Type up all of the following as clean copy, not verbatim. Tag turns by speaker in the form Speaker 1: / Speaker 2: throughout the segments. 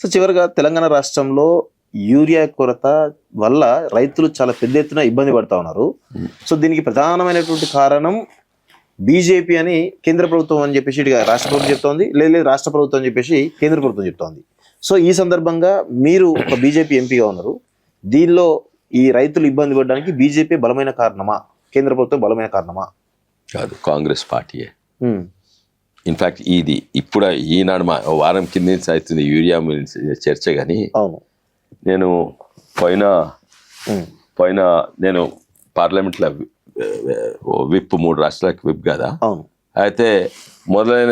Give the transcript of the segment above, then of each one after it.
Speaker 1: So చివరిగా తెలంగాణ రాష్ట్రంలో urea కొరత వల్ల రైతులు చాలా పెద్ద ఎత్తున ఇబ్బంది పడతా ఉన్నారు. సో దీనికి ప్రధానమైనటువంటి కారణం బీజేపీ అని కేంద్ర ప్రభుత్వం అని చెప్పేసి ఇటుగా రాష్ట్ర ప్రభుత్వం చెప్తోంది, లేదు రాష్ట్ర ప్రభుత్వం అని చెప్పేసి కేంద్ర ప్రభుత్వం చెప్తోంది. సో ఈ సందర్భంగా మీరు ఒక బీజేపీ ఎంపీగా ఉన్నారు. దీనిలో ఈ రైతులు ఇబ్బంది పడడానికి బీజేపీ బలమైన కారణమా, కేంద్ర ప్రభుత్వం బలమైన కారణమా?
Speaker 2: కాదు, కాంగ్రెస్ పార్టీయే. ఇన్ఫాక్ట్ ఇది ఇప్పుడు ఈనాడు వారం కింద నుంచి అవుతుంది యూరియా చర్చ. కానీ నేను పోయిన నేను పార్లమెంట్లో విప్ 3 రాష్ట్రాలకు విప్ కదా. అయితే మొదలైన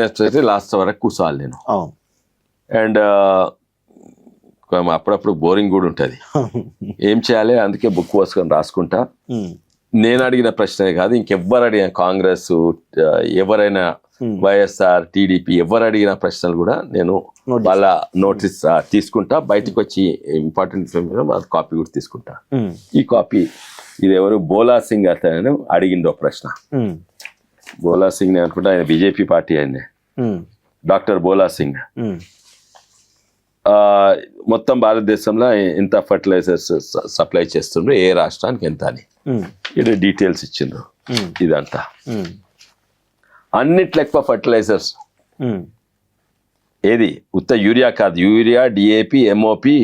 Speaker 2: లాస్ట్ వరకు కూర్చోవాలి నేను. అండ్ అప్పుడప్పుడు బోరింగ్ కూడా ఉంటుంది. ఏం చేయాలి, అందుకే బుక్ పోసుకొని రాసుకుంటా. నేను అడిగిన ప్రశ్నే కాదు, ఇంకెవ్వరు అడిగిన కాంగ్రెస్, ఎవరైనా వైఎస్ఆర్, టీడీపీ ఎవరు అడిగిన ప్రశ్నలు కూడా నేను వాళ్ళ నోటీస్ తీసుకుంటా. బయటకు వచ్చి ఇంపార్టెంట్ ఇన్ఫర్మేషన్ అది కాపీ కూడా తీసుకుంటా. ఈ కాపీ ఇది ఎవరు బోలా సింగ్ అతను అడిగిండో ప్రశ్న. బోలా సింగ్ ని అనుకుంటా, ఆయన బీజేపీ పార్టీ ఆయనే, డాక్టర్ బోలా సింగ్. మొత్తం భారతదేశంలో ఎంత ఫర్టిలైజర్స్ సప్లై చేస్తుండ్రు, ఏ రాష్ట్రానికి ఎంత అని ఇది డీటెయిల్స్ ఇచ్చిండ్రు. ఇదంతా అన్నిట్లో ఎక్కువ ఫర్టిలైజర్స్ ఏది, ఉత్త యూరియా కాదు, యూరియా, డిఏపి, ఎంఓపి,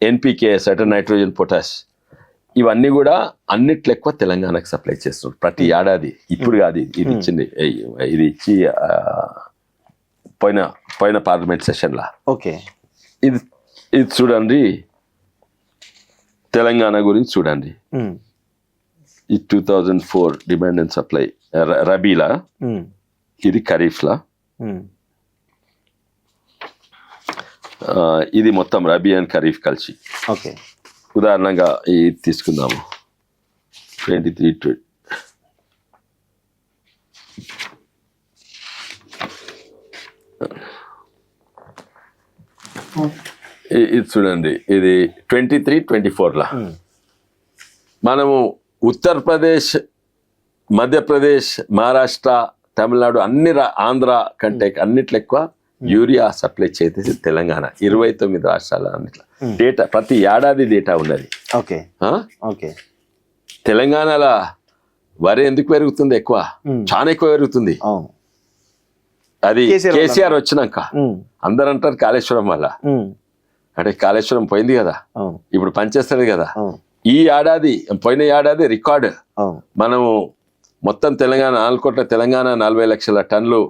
Speaker 2: ఎన్పికే, సటన్ నైట్రోజన్, పొటాష్, ఇవన్నీ కూడా అన్నిట్లో ఎక్కువ తెలంగాణకు సప్లై చేస్తున్నారు ప్రతి ఏడాది. ఇప్పుడు కాదు, ఇది ఇచ్చింది, ఇది ఇచ్చి పోయిన పార్లమెంట్ సెషన్లా.
Speaker 1: ఓకే,
Speaker 2: ఇది చూడండి, తెలంగాణ గురించి చూడండి. ఈ 2004 డిమాండ్ అండ్ సప్లై రబీలా, ఇది ఖరీఫ్లా, ఇది మొత్తం రబీ అండ్ ఖరీఫ్ కలిసి.
Speaker 1: ఓకే,
Speaker 2: ఉదాహరణగా ఇది తీసుకుందాము, 23 ఇది చూడండి, ఇది 23-24లా. మనము ఉత్తరప్రదేశ్, మధ్యప్రదేశ్, మహారాష్ట్ర, తమిళనాడు, ఆంధ్ర కంటే అన్నిట్లో ఎక్కువ యూరియా సప్లై చేసేసి తెలంగాణ. 29 రాష్ట్రాల అన్నిట్లో డేటా, ప్రతి ఏడాది డేటా ఉన్నది.
Speaker 1: ఓకే ఓకే,
Speaker 2: తెలంగాణలో వరి ఎందుకు పెరుగుతుంది ఎక్కువ, చాలా ఎక్కువ పెరుగుతుంది. అది కేసీఆర్ వచ్చినాక. అందరు అంటారు కాళేశ్వరం వల్ల, అంటే కాళేశ్వరం పోయింది కదా, ఇప్పుడు పనిచేస్తుంది కదా. ఈ ఏడాది, పోయిన ఏడాది రికార్డు. మనము మొత్తం తెలంగాణ 4 కోట్ల తెలంగాణ 40 లక్షల టన్నులు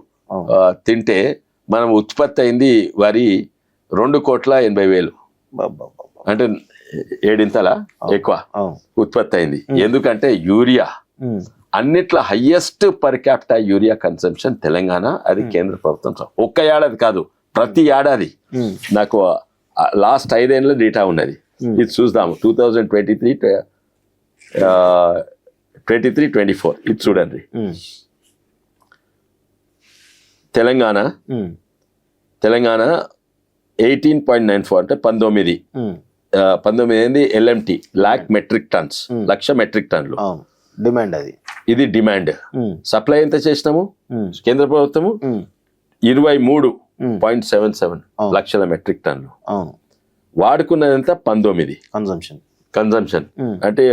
Speaker 2: తింటే మనం ఉత్పత్తి అయింది వరి 2,80,000. అంటే 7 ఎక్కువ ఉత్పత్తి అయింది. ఎందుకంటే యూరియా అన్నిట్లో highest per capita urea consumption Telangana. అది కేంద్ర ప్రభుత్వం. ఒక్క ఏడాది కాదు, ప్రతి ఏడాది. నాకు లాస్ట్ 5 ఏళ్ళ డేటా ఉన్నది. ఇది చూద్దాము, 2023-24 ఇది చూడండి. తెలంగాణ 18.94 అంటే 19 ఏంది LMT, lakh metric tons, 1,00,000 metric టన్నులు
Speaker 1: డిమాండ్. అది
Speaker 2: ఇది డిమాండ్. సప్లై ఎంత చేసినాము కేంద్ర ప్రభుత్వము, 23.77 లక్షల మెట్రిక్ టన్నులు. వాడుకున్నది ఎంత, 19 కన్సంప్షన్. అంటే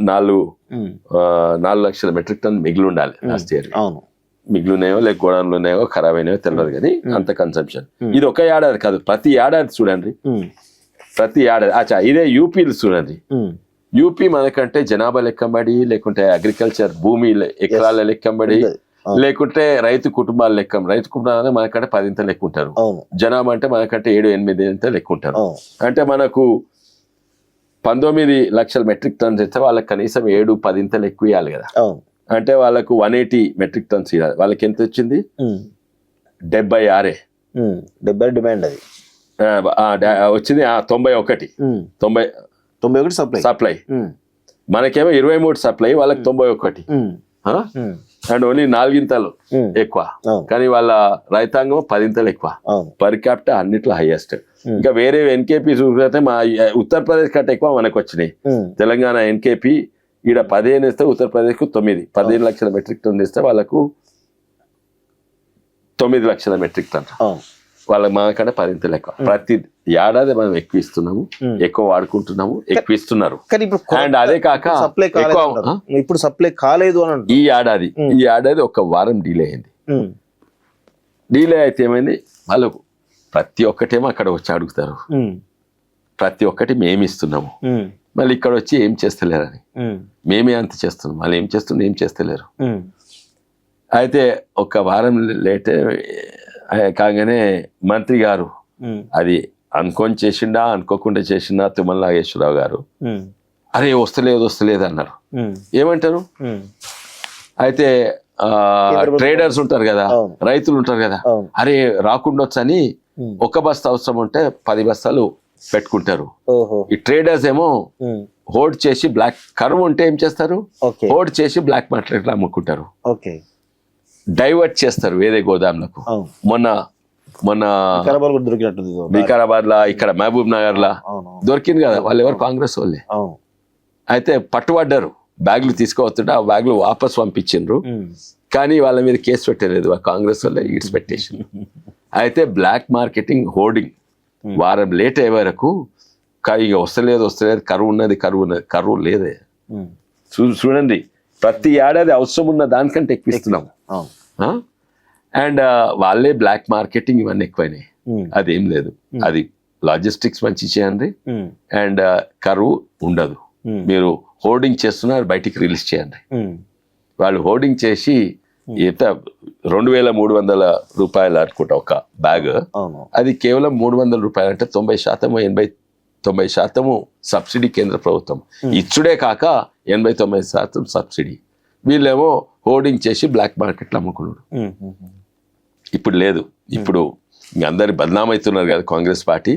Speaker 2: 4 లక్షల మెట్రిక్ టన్ మిగిలి ఉండాలి లాస్ట్ ఇయర్. మిగిలినాయో లేక గోడౌన్లు ఉన్నాయో ఖరాబ్ అయినాయో తెలియదు, కానీ అంత కన్సంప్షన్. ఇది ఒక ఏడాది కాదు, ప్రతి ఏడాది చూడండి, ప్రతి ఏడాది. అచ్చా, ఇదే యూపీలు చూడండి. యూపీ మనకంటే జనాభా లెక్కబడి, లేకుంటే అగ్రికల్చర్ భూమి ఎకరాల లెక్కబడి, లేకుంటే రైతు కుటుంబాలు రైతు కుటుంబాలు మనకంటే 10 లెక్క ఉంటారు. జనాభా అంటే మనకంటే 7-8 లెక్క ఉంటారు. అంటే మనకు 19 లక్షల మెట్రిక్ టన్స్ ఇస్తే వాళ్ళకి కనీసం 7-10 ఎక్కువ ఇవ్వాలి కదా. అంటే వాళ్ళకు 180 మెట్రిక్ టన్స్ ఇవ్వాలి. వాళ్ళకి ఎంత వచ్చింది, 76
Speaker 1: డిమాండ్. అది
Speaker 2: వచ్చింది 91 సప్లై. మనకేమో 23 సప్లై, వాళ్ళకి 91. అండ్ ఓన్లీ 4 ఎక్కువ. కానీ వాళ్ళ రైతాంగం 10 ఎక్కువ. పర్ క్యాపిటా అన్నిట్లో హైయెస్ట్. ఇంకా వేరే ఎన్కేపీ చూస్తే మా ఉత్తరప్రదేశ్ కంటే ఎక్కువ మనకు వచ్చినాయి. తెలంగాణ ఎన్కేపీ ఈడ 15 ఇస్తే ఉత్తరప్రదేశ్కు 9. 15 లక్షల మెట్రిక్ టన్ ఇస్తే వాళ్ళకు 9 లక్షల మెట్రిక్ టన్. వాళ్ళకి మనకంటే పరింతలు ఎక్కువ. ప్రతి ఏడాది మనం ఎక్కువ ఇస్తున్నాము, ఎక్కువ వాడుకుంటున్నాము, ఎక్కువ ఇస్తున్నారు.
Speaker 1: కానీ ఇప్పుడు
Speaker 2: అండ్ అదే కాక
Speaker 1: సప్లై
Speaker 2: ఎక్కువ
Speaker 1: ఇప్పుడు సప్లై కాలేదు అని అంటారు.
Speaker 2: ఈ ఏడాది ఒక వారం డీలే అయింది. డీలే అయితే ఏమైంది, వాళ్ళకు ప్రతి ఒక్కటేమో అక్కడ వచ్చి అడుగుతారు, ప్రతి ఒక్కటి మేము ఇస్తున్నాము, మళ్ళీ ఇక్కడ వచ్చి ఏం చేస్తలేరని. మేమే అంత చేస్తున్నాం, వాళ్ళు ఏం చేస్తున్నాం, ఏం చేస్తలేరు. అయితే ఒక వారం లేట్ కాగానే మంత్రి గారు అది అనుకొని చేసిండా అనుకోకుండా చేసిండా తుమ్మల నాగేశ్వరరావు గారు అరే వస్తలేదు అన్నారు. ఏమంటారు? అయితే ట్రేడర్స్ ఉంటారు కదా, రైతులు ఉంటారు కదా, అరే రాకుండొచ్చని ఒక బస్తా అవసరం ఉంటే 10 బస్తాలు పెట్టుకుంటారు. ఈ ట్రేడర్స్ ఏమో హోల్డ్ చేసి బ్లాక్ కరువు ఉంటే ఏం చేస్తారు, హోల్డ్ చేసి బ్లాక్ మార్కెట్ లో అమ్ముకుంటారు, డైవర్ట్ చేస్తారు వేరే గోదాంలకు. మొన్న వికారాబాద్ లా, ఇక్కడ మహబూబ్ నగర్ లా దొరికింది కదా, వాళ్ళు ఎవరు కాంగ్రెస్ వాళ్ళే. అయితే పట్టుబడ్డారు, బ్యాగులు తీసుకోవస్తుంటే ఆ బ్యాగులు వాపస్ పంపించిండ్రు, కానీ వాళ్ళ మీద కేసు పెట్టలేదు, కాంగ్రెస్ వాళ్ళే ఈడ్స్ పెట్టేసిండ్రు. అయితే బ్లాక్ మార్కెటింగ్ హోర్డింగ్ వారం లేట్ అయ్యే వరకు ఇక వస్తలేదు కరువు లేదే. చూడండి, ప్రతి ఏడాది అవసరం ఉన్న దానికంటే ఎక్కువ ఇస్తున్నాం. అండ్ వాళ్ళే బ్లాక్ మార్కెటింగ్ ఇవన్నీ ఎక్కువైనాయి. అదేం లేదు, అది లాజిస్టిక్స్ మంచి చేయండి అండ్ కరువు ఉండదు. మీరు హోర్డింగ్ చేస్తున్నారు, బయటికి రిలీజ్ చేయండి. వాళ్ళు హోర్డింగ్ చేసి 2300 రూపాయలు అనుకుంటా ఒక బ్యాగ్, అది కేవలం 300 రూపాయలు, అంటే 90% 90% సబ్సిడీ కేంద్ర ప్రభుత్వం ఇచ్చుడే కాక 89% సబ్సిడీ. వీళ్ళేమో హోర్డింగ్ చేసి బ్లాక్ మార్కెట్లో అమ్ముకున్నాడు. ఇప్పుడు లేదు, ఇప్పుడు అందరు బదనామవుతున్నారు కదా కాంగ్రెస్ పార్టీ,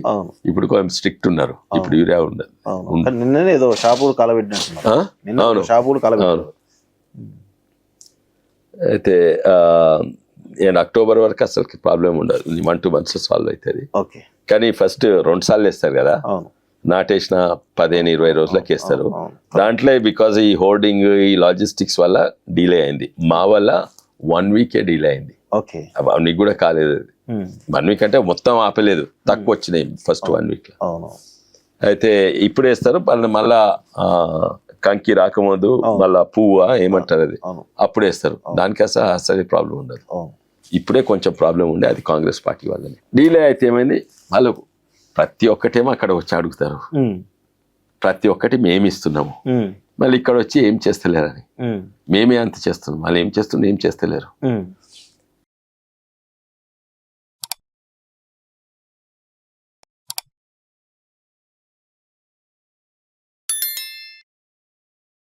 Speaker 2: ఇప్పుడు కొంచెం స్ట్రిక్ట్ ఉన్నారు. ఇప్పుడు యూరియా ఉండదు.
Speaker 1: నిన్ననే ఏదో షాపులు కాలబెట్టినట్టు.
Speaker 2: అయితే అక్టోబర్ వరకు అసలు ప్రాబ్లం ఉండదు, 1-2 months సాల్వ్ అవుతుంది. కానీ ఫస్ట్ 2 సార్లు వేస్తారు కదా, నాటేసిన 15-20 రోజులకి వేస్తారు. దాంట్లో బికాజ్ ఈ హోర్డింగ్ ఈ లాజిస్టిక్స్ వల్ల డిలే అయింది. మా వల్ల 1 week డిలే అయింది. నీకు కూడా కాలేదు. 1 week అంటే మొత్తం ఆపలేదు, తక్కువ వచ్చినాయి ఫస్ట్ 1 week లో. అయితే ఇప్పుడు వేస్తారు, మళ్ళా కంకి రాకముందు మళ్ళా పువ్వు ఏమంటారు అది అప్పుడు వేస్తారు. దానికి అసలు ప్రాబ్లం ఉండదు. ఇప్పుడే కొంచెం ప్రాబ్లం ఉండే, అది కాంగ్రెస్ పార్టీ వల్లనే. డీలే అయితే ఏమైంది, వాళ్ళకు ప్రతి ఒక్కటేమో అక్కడ వచ్చి అడుగుతారు, ప్రతి ఒక్కటి మేము ఇస్తున్నాము, మళ్ళీ ఇక్కడ వచ్చి ఏం చేస్తలేరని. మేమే అంత చేస్తున్నాం, వాళ్ళు ఏం చేస్తలేరు.